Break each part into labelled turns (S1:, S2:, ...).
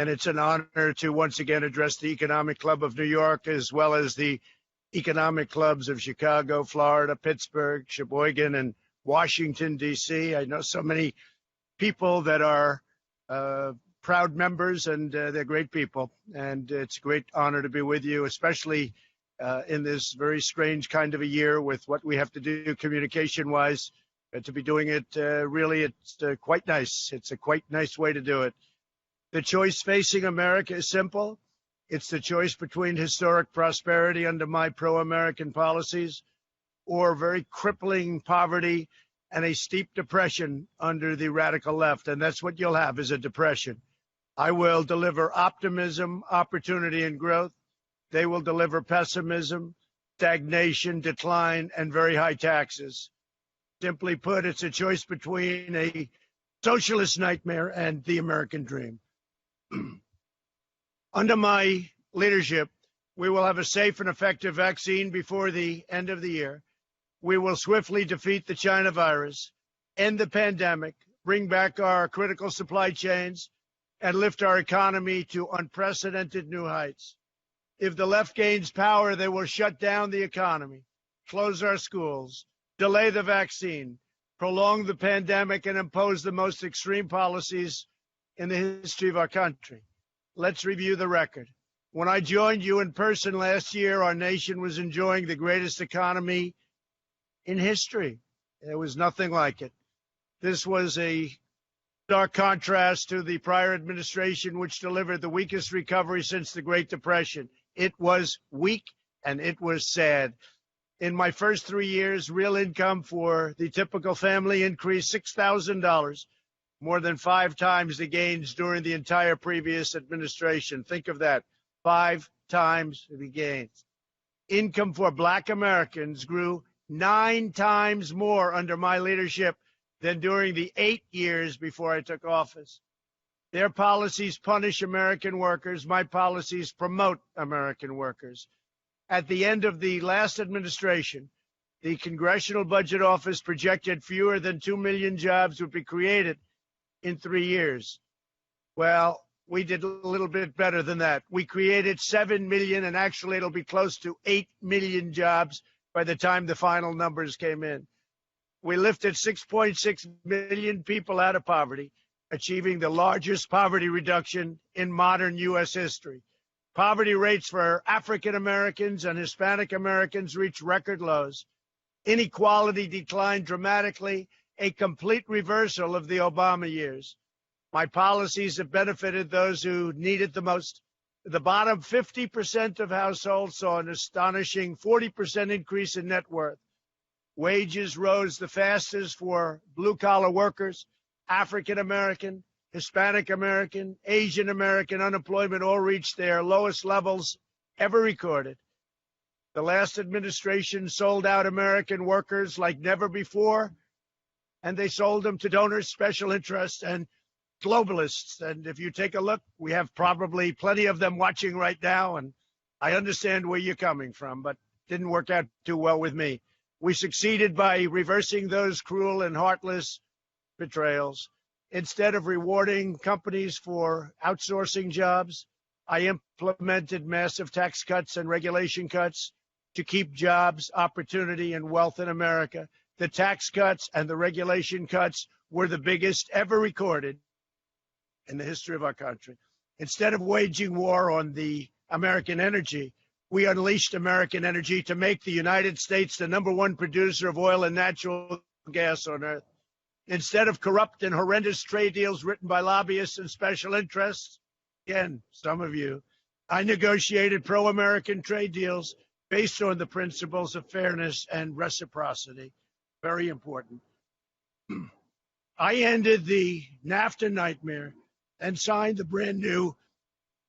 S1: And it's an honor to once again address the Economic Club of New York, as well as the economic clubs of Chicago, Florida, Pittsburgh, Sheboygan, and Washington, D.C. I know so many people that are proud members, and they're great people. And it's a great honor to be with you, especially in this very strange kind of a year with what we have to do communication-wise. To be doing it, really, it's quite nice. It's a quite nice way to do it. The choice facing America is simple. It's the choice between historic prosperity under my pro-American policies or very crippling poverty and a steep depression under the radical left. And that's what you'll have, is a depression. I will deliver optimism, opportunity, and growth. They will deliver pessimism, stagnation, decline, and very high taxes. Simply put, it's a choice between a socialist nightmare and the American dream. Under my leadership, we will have a safe and effective vaccine before the end of the year. We will swiftly defeat the China virus, end the pandemic, bring back our critical supply chains, and lift our economy to unprecedented new heights. If the left gains power, they will shut down the economy, close our schools, delay the vaccine, prolong the pandemic, and impose the most extreme policies in the history of our country. Let's review the record. When I joined you in person last year, our nation was enjoying the greatest economy in history. There was nothing like it. This was a stark contrast to the prior administration, which delivered the weakest recovery since the Great Depression. It was weak and it was sad. In my first 3 years, real income for the typical family increased $6,000, more than 5 times the gains during the entire previous administration. Think of that, 5 times the gains. Income for Black Americans grew 9 times more under my leadership than during the 8 years before I took office. Their policies punish American workers. My policies promote American workers. At the end of the last administration, the Congressional Budget Office projected fewer than 2 million jobs would be created in 3 years. Well, we did a little bit better than that. We created 7 million, and actually it'll be close to 8 million jobs by the time the final numbers came in. We lifted 6.6 million people out of poverty, achieving the largest poverty reduction in modern U.S. history. Poverty rates for African Americans and Hispanic Americans reached record lows. Inequality declined dramatically, a complete reversal of the Obama years. My policies have benefited those who need it the most. The bottom 50% of households saw an astonishing 40% increase in net worth. Wages rose the fastest for blue-collar workers, African American, Hispanic American, Asian American. Unemployment all reached their lowest levels ever recorded. The last administration sold out American workers like never before, and they sold them to donors, special interests, and globalists. And if you take a look, we have probably plenty of them watching right now, and I understand where you're coming from, but it didn't work out too well with me. We succeeded by reversing those cruel and heartless betrayals. Instead of rewarding companies for outsourcing jobs, I implemented massive tax cuts and regulation cuts to keep jobs, opportunity, and wealth in America. The tax cuts and the regulation cuts were the biggest ever recorded in the history of our country. Instead of waging war on the American energy, we unleashed American energy to make the United States the #1 producer of oil and natural gas on earth. Instead of corrupt and horrendous trade deals written by lobbyists and special interests, again, some of you, I negotiated pro-American trade deals based on the principles of fairness and reciprocity. Very important. I ended the NAFTA nightmare and signed the brand new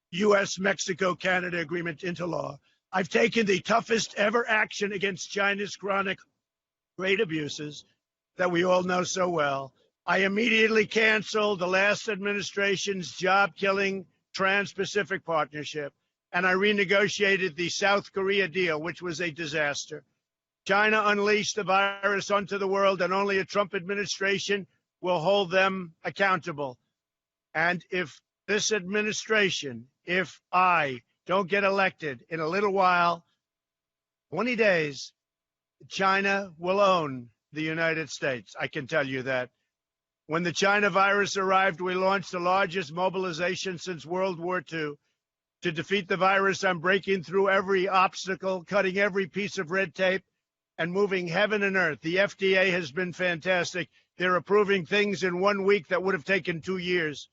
S1: U.S.-Mexico-Canada agreement into law. I've taken the toughest ever action against China's chronic trade abuses that we all know so well. I immediately canceled the last administration's job-killing Trans-Pacific Partnership, and I renegotiated the South Korea deal, which was a disaster. China unleashed the virus onto the world, and only a Trump administration will hold them accountable. And if this administration, if I don't get elected in a little while, 20 days, China will own the United States. I can tell you that. When the China virus arrived, we launched the largest mobilization since World War II. To defeat the virus, I'm breaking through every obstacle, cutting every piece of red tape, and moving heaven and earth. The FDA has been fantastic. They're approving things in 1 week that would have taken 2 years.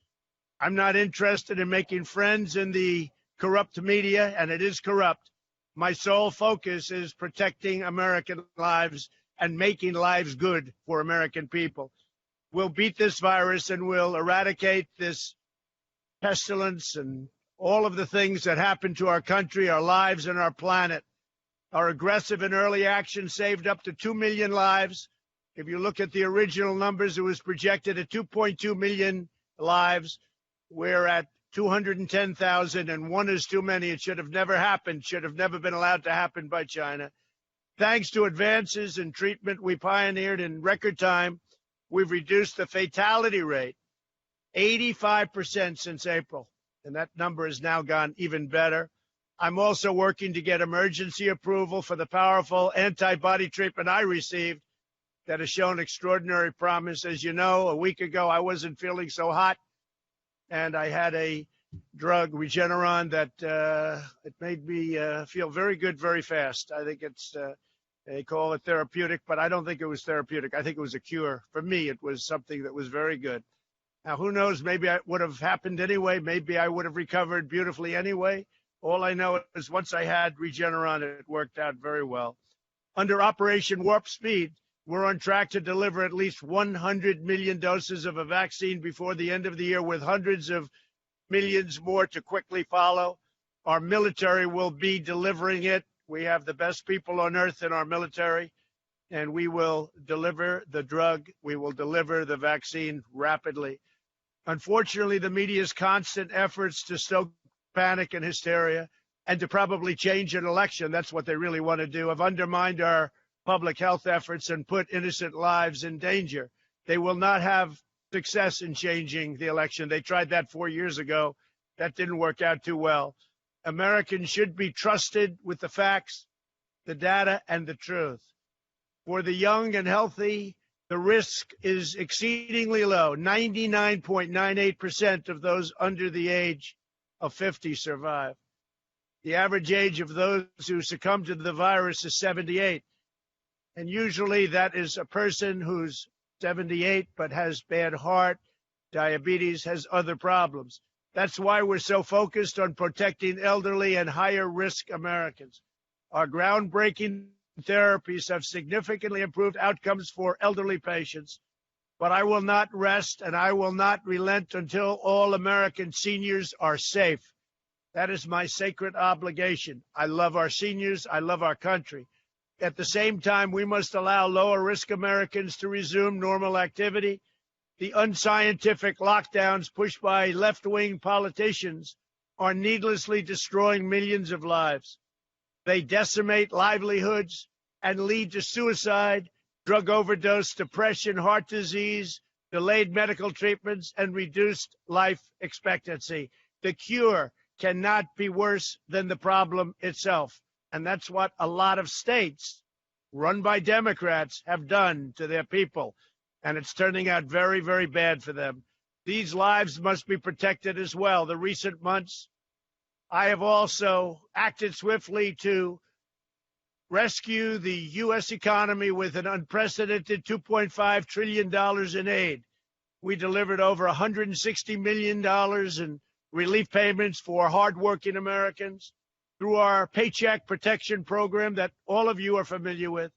S1: I'm not interested in making friends in the corrupt media, and it is corrupt. My sole focus is protecting American lives and making lives good for American people. We'll beat this virus and we'll eradicate this pestilence and all of the things that happen to our country, our lives, and our planet. Our aggressive and early action saved up to 2 million lives. If you look at the original numbers, it was projected at 2.2 million lives. We're at 210,000, and one is too many. It should have never happened, should have never been allowed to happen by China. Thanks to advances in treatment we pioneered in record time, we've reduced the fatality rate 85% since April, and that number has now gone even better. I'm also working to get emergency approval for the powerful antibody treatment I received that has shown extraordinary promise. As you know, a week ago, I wasn't feeling so hot, and I had a drug, Regeneron, that it made me feel very good very fast. I think it's, they call it therapeutic, but I don't think it was therapeutic. I think it was a cure. For me, it was something that was very good. Now, who knows, maybe it would have happened anyway. Maybe I would have recovered beautifully anyway. All I know is once I had Regeneron, it worked out very well. Under Operation Warp Speed, we're on track to deliver at least 100 million doses of a vaccine before the end of the year, with hundreds of millions more to quickly follow. Our military will be delivering it. We have the best people on earth in our military, and we will deliver the drug. We will deliver the vaccine rapidly. Unfortunately, the media's constant efforts to stoke panic and hysteria and to probably change an election, that's what they really want to do, have undermined our public health efforts and put innocent lives in danger. They will not have success in changing the election. They tried that 4 years ago. That didn't work out too well. Americans should be trusted with the facts, the data, and the truth. For the young and healthy, the risk is exceedingly low. 99.98% of those under the age of 50 survive. The average age of those who succumb to the virus is 78. And usually that is a person who's 78 but has bad heart, diabetes, has other problems. That's why we're so focused on protecting elderly and higher risk Americans. Our groundbreaking therapies have significantly improved outcomes for elderly patients. But I will not rest and I will not relent until all American seniors are safe. That is my sacred obligation. I love our seniors. I love our country. At the same time, we must allow lower risk Americans to resume normal activity. The unscientific lockdowns pushed by left-wing politicians are needlessly destroying millions of lives. They decimate livelihoods and lead to suicide, drug overdose, depression, heart disease, delayed medical treatments, and reduced life expectancy. The cure cannot be worse than the problem itself. And that's what a lot of states run by Democrats have done to their people. And it's turning out very, very bad for them. These lives must be protected as well. The recent months, I have also acted swiftly to rescue the U.S. economy with an unprecedented $2.5 trillion in aid. We delivered over $160 million in relief payments for hardworking Americans through our Paycheck Protection Program that all of you are familiar with.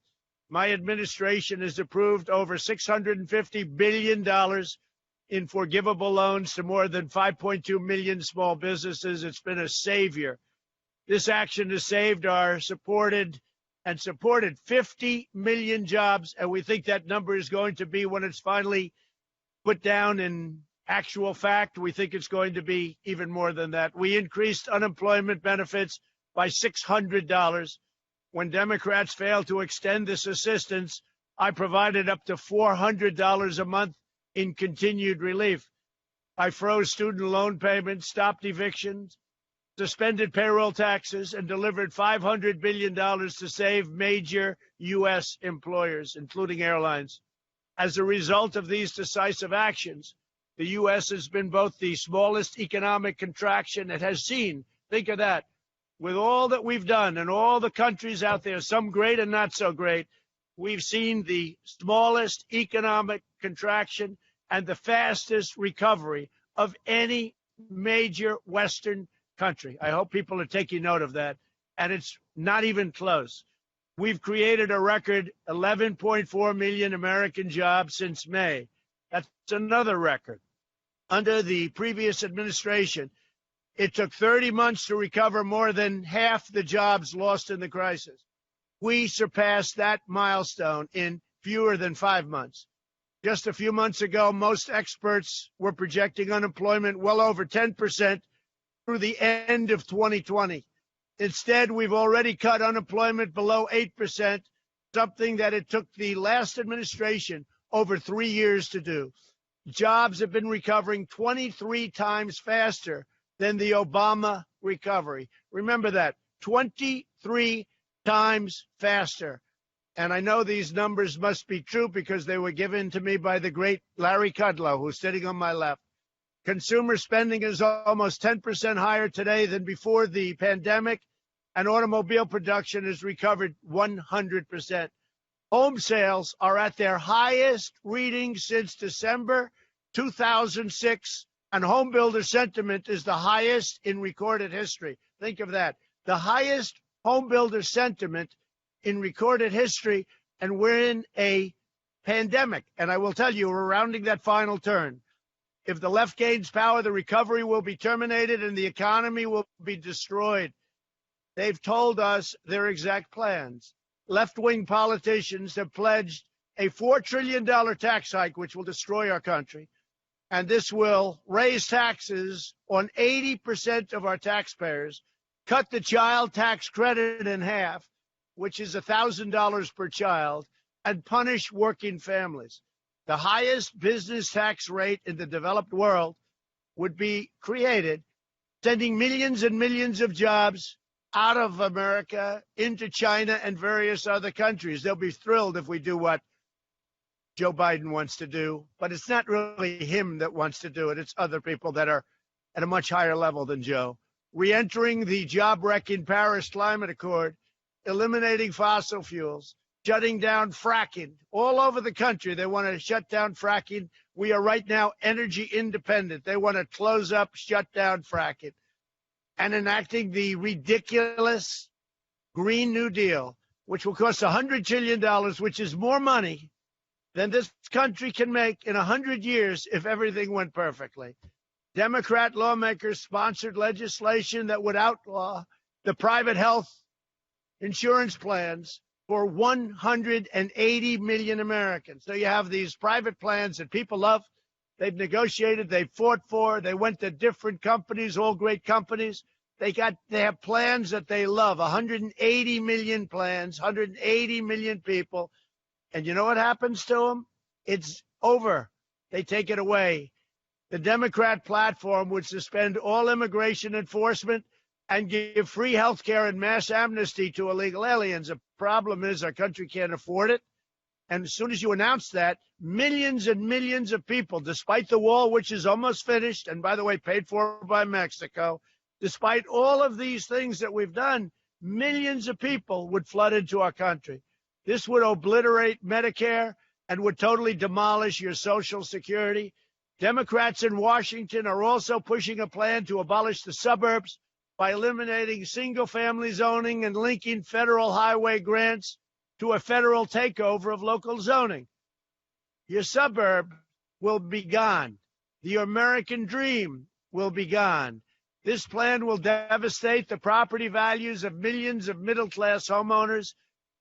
S1: My administration has approved over $650 billion in forgivable loans to more than 5.2 million small businesses. It's been a savior. This action has saved our supported 50 million jobs, and we think that number is going to be, when it's finally put down in actual fact, we think it's going to be even more than that. We increased unemployment benefits by $600. When Democrats failed to extend this assistance, I provided up to $400 a month in continued relief. I froze student loan payments, stopped evictions, suspended payroll taxes, and delivered $500 billion to save major U.S. employers, including airlines. As a result of these decisive actions, the U.S. has been both the smallest economic contraction it has seen. Think of that. With all that we've done and all the countries out there, some great and not so great, we've seen the smallest economic contraction and the fastest recovery of any major Western country. I hope people are taking note of that. And it's not even close. We've created a record 11.4 million American jobs since May. That's another record. Under the previous administration, it took 30 months to recover more than half the jobs lost in the crisis. We surpassed that milestone in fewer than 5 months. Just a few months ago, most experts were projecting unemployment well over 10% through the end of 2020. Instead, we've already cut unemployment below 8%, something that it took the last administration over 3 years to do. Jobs have been recovering 23 times faster than the Obama recovery. Remember that, 23 times faster. And I know these numbers must be true because they were given to me by the great Larry Kudlow, who's sitting on my left. Consumer spending is almost 10% higher today than before the pandemic, and automobile production has recovered 100%. Home sales are at their highest reading since December 2006, and home builder sentiment is the highest in recorded history. Think of that. The highest home builder sentiment in recorded history, and we're in a pandemic. And I will tell you, we're rounding that final turn. If the left gains power, the recovery will be terminated and the economy will be destroyed. They've told us their exact plans. Left-wing politicians have pledged a $4 trillion tax hike, which will destroy our country. And this will raise taxes on 80% of our taxpayers, cut the child tax credit in half, which is $1,000 per child, and punish working families. The highest business tax rate in the developed world would be created, sending millions and millions of jobs out of America into China and various other countries. They'll be thrilled if we do what Joe Biden wants to do, but it's not really him that wants to do it. It's other people that are at a much higher level than Joe. Re-entering the job-wrecking Paris Climate Accord, eliminating fossil fuels, shutting down fracking. All over the country, they want to shut down fracking. We are right now energy independent. They want to close up, shut down fracking. And enacting the ridiculous Green New Deal, which will cost $100 trillion, which is more money than this country can make in 100 years if everything went perfectly. Democrat lawmakers sponsored legislation that would outlaw the private health insurance plans for 180 million Americans. So you have these private plans that people love. They've negotiated, they've fought for, they went to different companies, all great companies. They have plans that they love, 180 million plans, 180 million people. And you know what happens to them? It's over. They take it away. The Democrat platform would suspend all immigration enforcement and give free health care and mass amnesty to illegal aliens. The problem is our country can't afford it. And as soon as you announce that, millions and millions of people, despite the wall, which is almost finished, and by the way, paid for by Mexico, despite all of these things that we've done, millions of people would flood into our country. This would obliterate Medicare and would totally demolish your Social Security. Democrats in Washington are also pushing a plan to abolish the suburbs by eliminating single-family zoning and linking federal highway grants to a federal takeover of local zoning. Your suburb will be gone. The American dream will be gone. This plan will devastate the property values of millions of middle-class homeowners,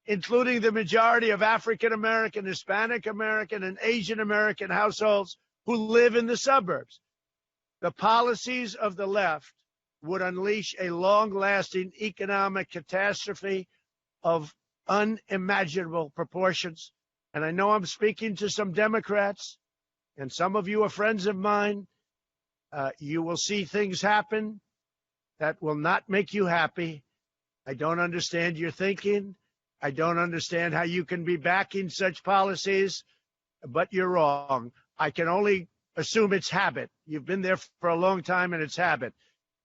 S1: including the majority of African American, Hispanic American, and Asian American households who live in the suburbs. The policies of the left would unleash a long-lasting economic catastrophe of unimaginable proportions. And I know I'm speaking to some Democrats, and some of you are friends of mine. You will see things happen that will not make you happy. I don't understand your thinking. I don't understand how you can be backing such policies, but you're wrong. I can only assume it's habit. You've been there for a long time, and it's habit,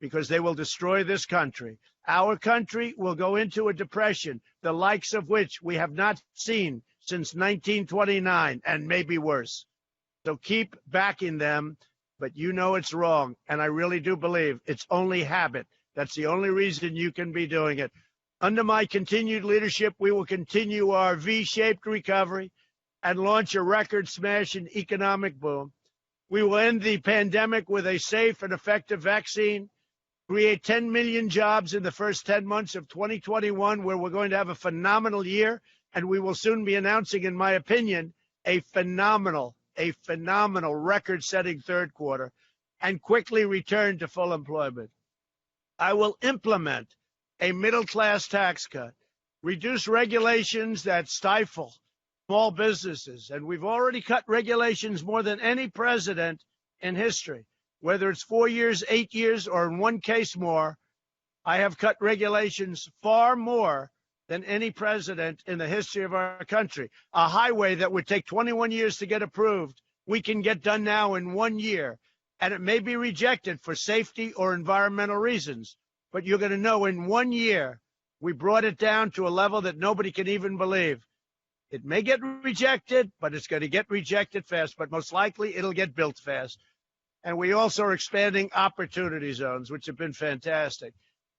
S1: because they will destroy this country. Our country will go into a depression, the likes of which we have not seen since 1929, and maybe worse. So keep backing them, but you know it's wrong, and I really do believe it's only habit. That's the only reason you can be doing it. Under my continued leadership, we will continue our V-shaped recovery and launch a record-smashing economic boom. We will end the pandemic with a safe and effective vaccine, create 10 million jobs in the first 10 months of 2021, where we're going to have a phenomenal year, and we will soon be announcing, in my opinion, a phenomenal record-setting third quarter, and quickly return to full employment. I will implement a middle-class tax cut, reduce regulations that stifle small businesses, and we've already cut regulations more than any president in history. Whether it's 4 years, 8 years, or in one case more, I have cut regulations far more than any president in the history of our country. A highway that would take 21 years to get approved, we can get done now in 1 year, and it may be rejected for safety or environmental reasons. But you're going to know in 1 year, we brought it down to a level that nobody can even believe. It may get rejected, but it's going to get rejected fast, but most likely it'll get built fast. And we also are expanding opportunity zones, which have been fantastic.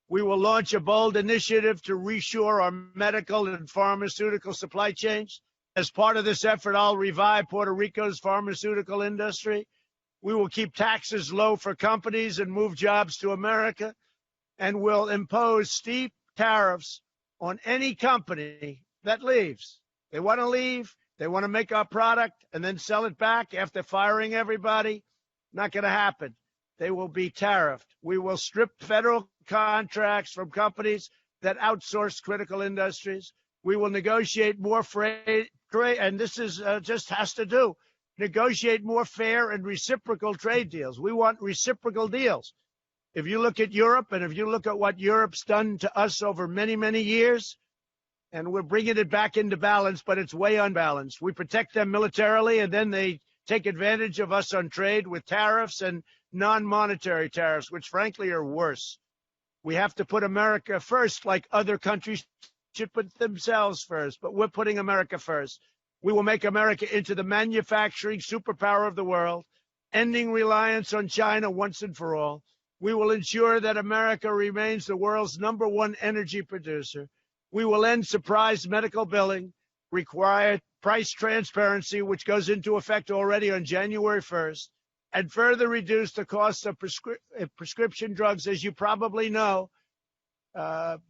S1: We will launch a bold initiative to reshore our medical and pharmaceutical supply chains. As part of this effort, I'll revive Puerto Rico's pharmaceutical industry. We will keep taxes low for companies and move jobs to America, and will impose steep tariffs on any company that leaves. They want to leave. They want to make our product and then sell it back after firing everybody. Not going to happen. They will be tariffed. We will strip federal contracts from companies that outsource critical industries. We will negotiate more trade, and this is just has to do. Negotiate more fair and reciprocal trade deals. We want reciprocal deals. If you look at Europe, and if you look at what Europe's done to us over many, many years, and we're bringing it back into balance, but it's way unbalanced. We protect them militarily, and then they take advantage of us on trade with tariffs and non-monetary tariffs, which frankly are worse. We have to put America first, like other countries should put themselves first, but we're putting America first. We will make America into the manufacturing superpower of the world, ending reliance on China once and for all. We will ensure that America remains the world's #1 energy producer. We will end surprise medical billing, require price transparency, which goes into effect already on January 1st, and further reduce the cost of prescription drugs. As you probably know,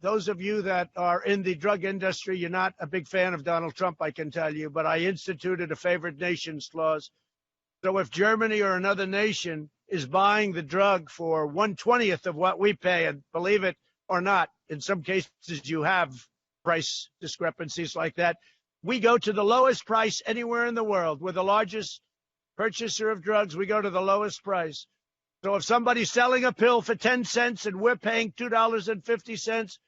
S1: those of you that are in the drug industry, you're not a big fan of Donald Trump, I can tell you, but I instituted a favored nations clause. So if Germany or another nation is buying the drug for 1/20th of what we pay, and believe it or not, in some cases you have price discrepancies like that, we go to the lowest price anywhere in the world. We're the largest purchaser of drugs. We go to the lowest price. So if somebody's selling a pill for 10 cents and we're paying $2.50,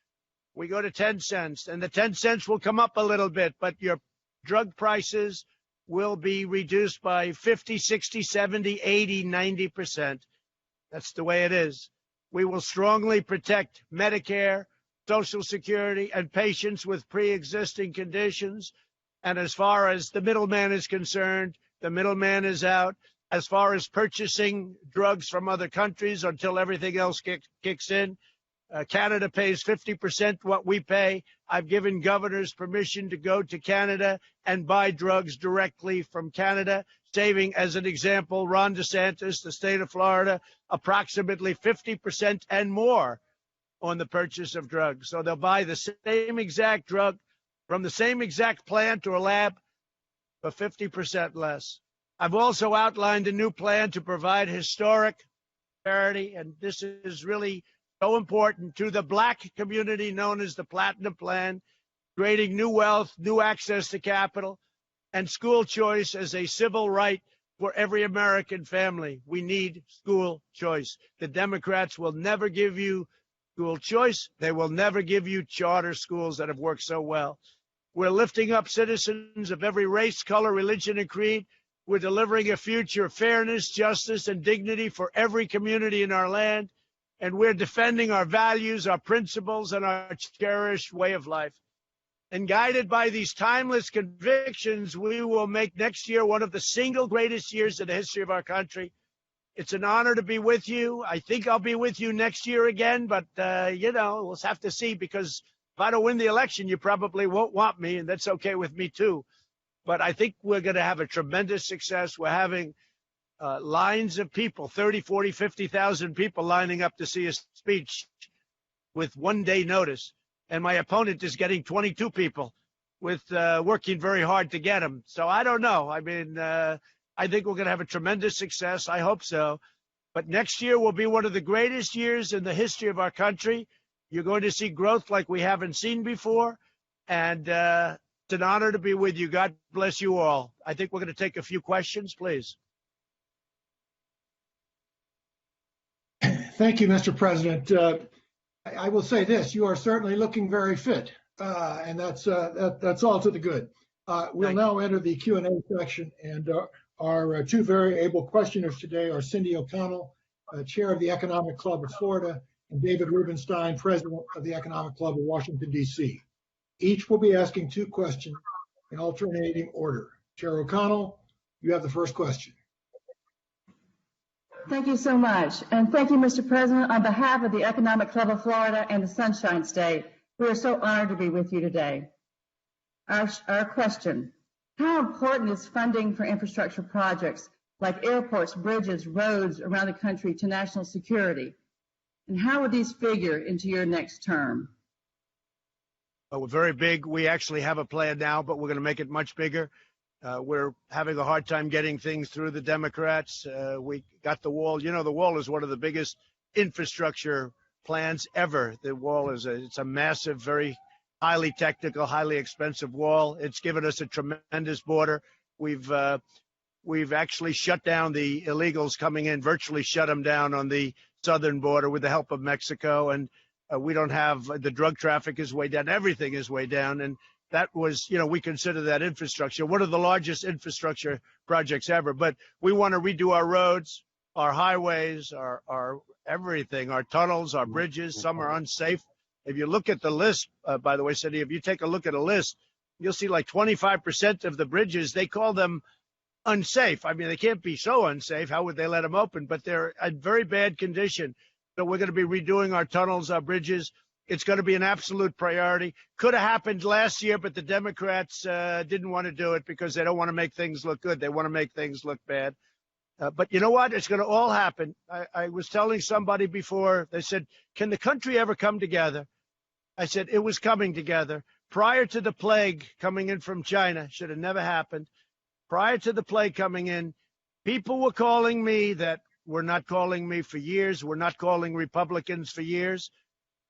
S1: we go to 10 cents. And the 10 cents will come up a little bit, but your drug prices will be reduced by 50, 60, 70, 80, 90%. That's the way it is. We will strongly protect Medicare, Social Security, and patients with pre-existing conditions. And as far as the middleman is concerned, the middleman is out. As far as purchasing drugs from other countries until everything else kicks in, Canada pays 50% what we pay. I've given governors permission to go to Canada and buy drugs directly from Canada, saving, as an example, Ron DeSantis, the state of Florida, approximately 50% and more on the purchase of drugs. So they'll buy the same exact drug from the same exact plant or lab for 50% less. I've also outlined a new plan to provide historic parity, and this is really so important to the black community, known as the Platinum Plan, creating new wealth, new access to capital, and school choice as a civil right for every American family. We need school choice. The Democrats will never give you school choice. They will never give you charter schools that have worked so well. We're lifting up citizens of every race, color, religion, and creed. We're delivering a future of fairness, justice, and dignity for every community in our land. And we're defending our values, our principles, and our cherished way of life. And guided by these timeless convictions, we will make next year one of the single greatest years in the history of our country. It's an honor to be with you. I think I'll be with you next year again, but, we'll have to see, because if I don't win the election, you probably won't want me, and that's okay with me too. But I think we're going to have a tremendous success. We're having lines of people, 30, 40, 50,000 people lining up to see a speech with 1 day notice. And my opponent is getting 22 people with working very hard to get them. So I don't know. I mean, I think we're going to have a tremendous success. I hope so. But next year will be one of the greatest years in the history of our country. You're going to see growth like we haven't seen before. And it's an honor to be with you. God bless you all. I think we're going to take a few questions, please.
S2: Thank you, Mr. President. I will say this: you are certainly looking very fit, and that's all to the good. We'll now enter the Q&A section, and our two very able questioners today are Cindy O'Connell, Chair of the Economic Club of Florida, and David Rubenstein, President of the Economic Club of Washington, D.C. Each will be asking two questions in alternating order. Chair O'Connell, you have the first question.
S3: Thank you so much. And thank you, Mr. President. On behalf of the Economic Club of Florida and the Sunshine State, we are so honored to be with you today. Our question: how important is funding for infrastructure projects like airports, bridges, roads around the country to national security? And how would these figure into your next term?
S1: We're very big. We actually have a plan now, but we're going to make it much bigger. We're having a hard time getting things through the Democrats. We got the wall. You know, the wall is one of the biggest infrastructure plans ever. The wall is it's a massive, very highly technical, highly expensive wall. It's given us a tremendous border. We've actually shut down the illegals coming in, virtually shut them down on the southern border with the help of Mexico. And we don't have the drug traffic is way down. Everything is way down. And that was, we consider that infrastructure, one of the largest infrastructure projects ever. But we want to redo our roads, our highways, our everything, our tunnels, our bridges. Some are unsafe. If you look at the list, by the way, Cindy, if you take a look at a list, you'll see like 25% of the bridges, they call them unsafe. I mean, they can't be so unsafe. How would they let them open? But they're in very bad condition. So we're going to be redoing our tunnels, our bridges. It's going to be an absolute priority. Could have happened last year, but the Democrats didn't want to do it because they don't want to make things look good. They want to make things look bad. But you know what? It's going to all happen. I was telling somebody before, they said, can the country ever come together? I said, it was coming together. Prior to the plague coming in from China, should have never happened. Prior to the plague coming in, people were calling me that were not calling me for years, were not calling Republicans for years.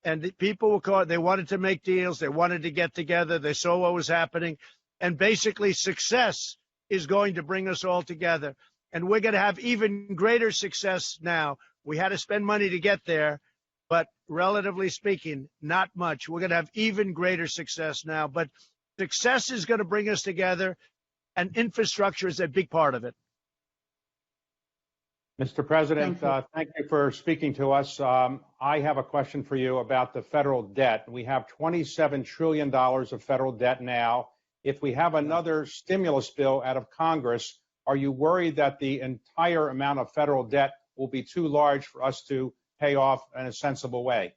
S1: And the people were called, they wanted to make deals. They wanted to get together. They saw what was happening. And basically success is going to bring us all together. And we're going to have even greater success now. We had to spend money to get there, but relatively speaking, not much. We're going to have even greater success now. But success is going to bring us together, and infrastructure is a big part of it.
S4: Mr. President, thank you for speaking to us. I have a question for you about the federal debt. We have $27 trillion of federal debt now. If we have another stimulus bill out of Congress, are you worried that the entire amount of federal debt will be too large for us to pay off in a sensible way?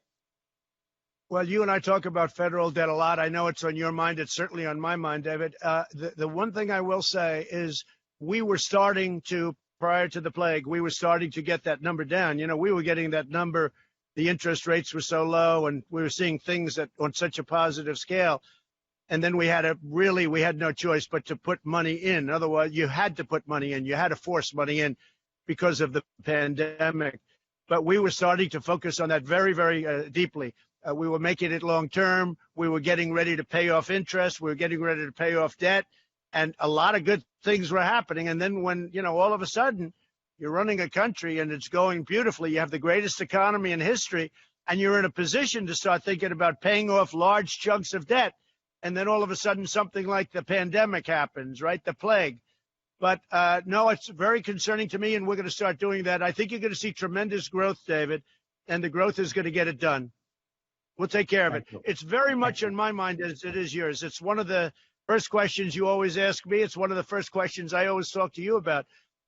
S1: Well, you and I talk about federal debt a lot. I know it's on your mind. It's certainly on my mind, David. The one thing I will say is we were starting to, prior to the plague, we were starting to get that number down. We were getting that number. The interest rates were so low, and we were seeing things that on such a positive scale. And then we had no choice but to put money in. Otherwise, you had to put money in. You had to force money in because of the pandemic. But we were starting to focus on that very, very deeply. We were making it long term. We were getting ready to pay off interest. We were getting ready to pay off debt. and a lot of good things were happening. And then when, all of a sudden you're running a country and it's going beautifully, you have the greatest economy in history, and you're in a position to start thinking about paying off large chunks of debt. And then all of a sudden something like the pandemic happens, right? The plague. But no, it's very concerning to me, and we're going to start doing that. I think you're going to see tremendous growth, David, and the growth is going to get it done. We'll take care of it. It's very much in my mind as it is yours. It's one of the first questions you always ask me. It's one of the first questions I always talk to you about.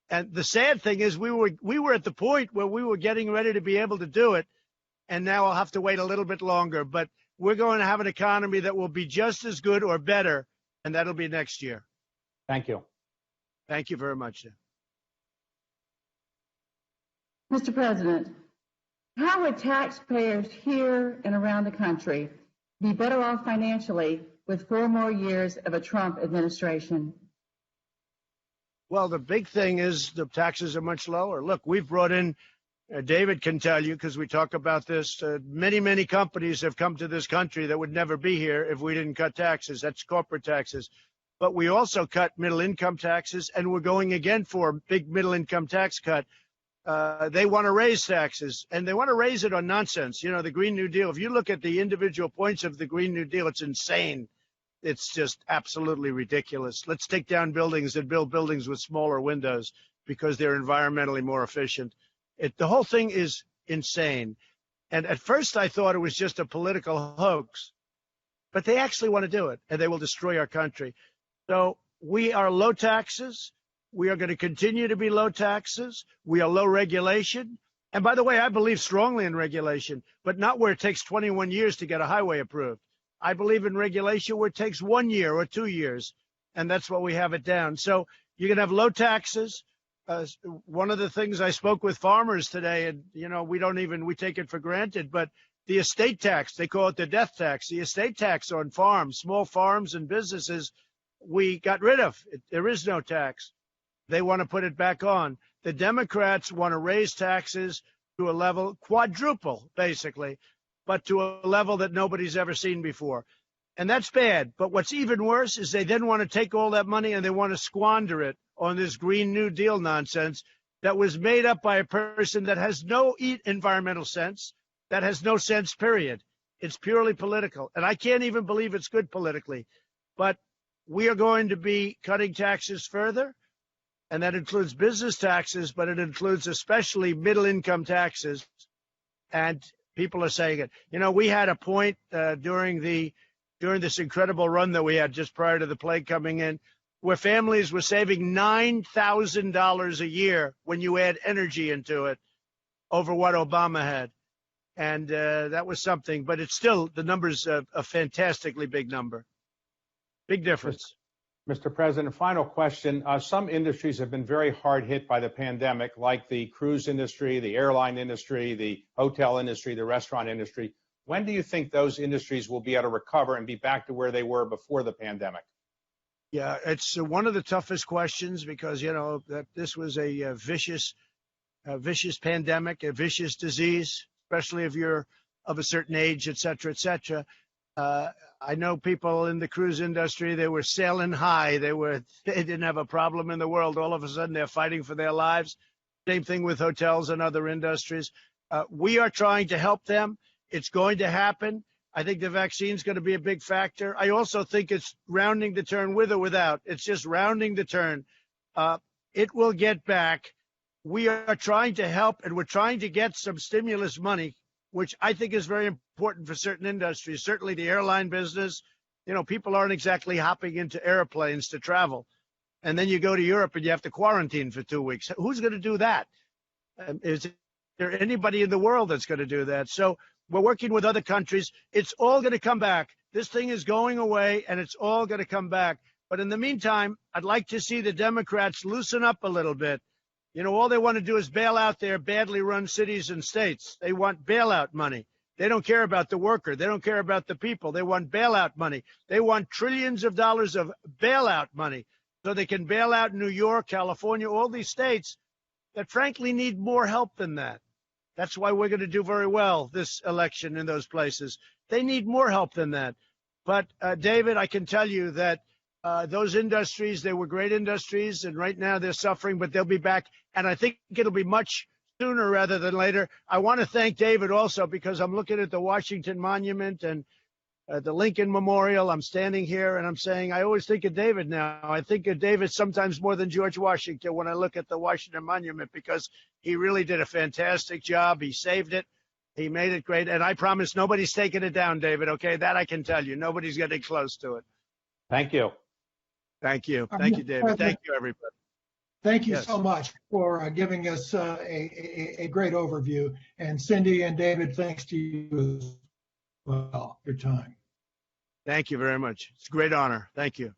S1: And the sad thing is we were at the point where we were getting ready to be able to do it, and now I'll have to wait a little bit longer. But we're going to have an economy that will be just as good or better, and that'll be next year.
S4: Thank you.
S1: Thank you very much.
S3: Mr. President, how would taxpayers here and around the country be better off financially with 4 more years of a Trump administration?
S1: Well, the big thing is the taxes are much lower. Look, we've brought in, David can tell you, because we talk about this, many, many companies have come to this country that would never be here if we didn't cut taxes. That's corporate taxes. But we also cut middle income taxes, and we're going again for a big middle income tax cut. They want to raise taxes, and they want to raise it on nonsense. The Green New Deal, if you look at the individual points of the Green New Deal, it's insane. It's just absolutely ridiculous. Let's take down buildings and build buildings with smaller windows because they're environmentally more efficient. The whole thing is insane. And at first I thought it was just a political hoax, but they actually want to do it, and they will destroy our country. So we are low taxes. We are going to continue to be low taxes. We are low regulation. And by the way, I believe strongly in regulation, but not where it takes 21 years to get a highway approved. I believe in regulation where it takes 1 year or 2 years, and that's what we have it down. So you're going to have low taxes. One of the things I spoke with farmers today, and, we take it for granted, but the estate tax, they call it the death tax, the estate tax on farms, small farms and businesses, we got rid of. There is no tax. They want to put it back on. The Democrats want to raise taxes to a level, quadruple, basically, but to a level that nobody's ever seen before. And that's bad. But what's even worse is they then want to take all that money and they want to squander it on this Green New Deal nonsense that was made up by a person that has no environmental sense, that has no sense, period. It's purely political. And I can't even believe it's good politically. But we are going to be cutting taxes further, and that includes business taxes, but it includes especially middle-income taxes. And people are saying it. We had a point during this incredible run that we had just prior to the plague coming in, where families were saving $9,000 a year when you add energy into it over what Obama had. And that was something, but it's still, the number's a fantastically big number. Big difference.
S4: Mr. President, final question. Some industries have been very hard hit by the pandemic, like the cruise industry, the airline industry, the hotel industry, the restaurant industry. When do you think those industries will be able to recover and be back to where they were before the pandemic?
S1: Yeah, it's one of the toughest questions because, that this was a vicious pandemic, a vicious disease, especially if you're of a certain age, et cetera, et cetera. I know people in the cruise industry, they were sailing high. They didn't have a problem in the world. All of a sudden, they're fighting for their lives. Same thing with hotels and other industries. We are trying to help them. It's going to happen. I think the vaccine is going to be a big factor. I also think it's rounding the turn with or without. It's just rounding the turn. It will get back. We are trying to help, and we're trying to get some stimulus money, which I think is very important for certain industries, certainly the airline business. People aren't exactly hopping into airplanes to travel. And then you go to Europe and you have to quarantine for 2 weeks. Who's going to do that? Is there anybody in the world that's going to do that? So we're working with other countries. It's all going to come back. This thing is going away, and it's all going to come back. But in the meantime, I'd like to see the Democrats loosen up a little bit. All they want to do is bail out their badly run cities and states. They want bailout money. They don't care about the worker. They don't care about the people. They want bailout money. They want trillions of dollars of bailout money so they can bail out New York, California, all these states that frankly need more help than that. That's why we're going to do very well this election in those places. They need more help than that. But, David, I can tell you that those industries, they were great industries, and right now they're suffering, but they'll be back. And I think it'll be much sooner rather than later. I want to thank David also, because I'm looking at the Washington Monument and the Lincoln Memorial. I'm standing here and I'm saying, I always think of David now. I think of David sometimes more than George Washington when I look at the Washington Monument, because he really did a fantastic job. He saved it. He made it great. And I promise nobody's taking it down, David. Okay, that I can tell you. Nobody's getting close to it.
S4: Thank you.
S1: Thank you. Thank you, David. Thank you, everybody.
S2: Thank you so much for giving us a great overview. And Cindy and David, thanks to you as well for your time.
S1: Thank you very much. It's a great honor. Thank you.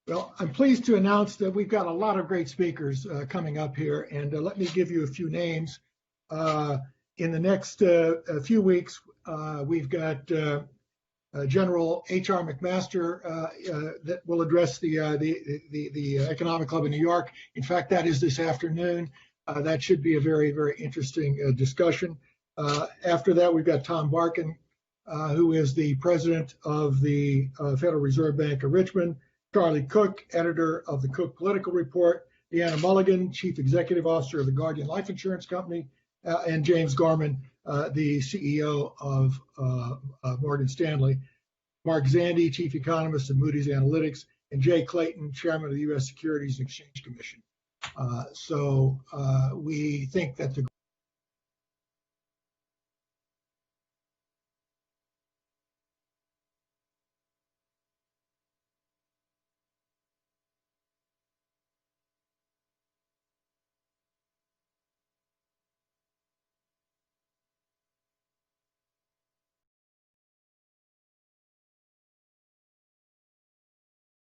S2: Well, I'm pleased to announce that we've got a lot of great speakers coming up here, and let me give you a few names. In the next few weeks, we've got General H.R. McMaster that will address the Economic Club in New York. In fact, that is this afternoon. That should be a very, very interesting discussion. After that, we've got Tom Barkin, who is the president of the Federal Reserve Bank of Richmond, Charlie Cook, editor of the Cook Political Report, Deanna Mulligan, chief executive officer of the Guardian Life Insurance Company, and James Gorman, the CEO of Morgan Stanley, Mark Zandi, chief economist of Moody's Analytics, and Jay Clayton, chairman of the U.S. Securities and Exchange Commission. So we think that the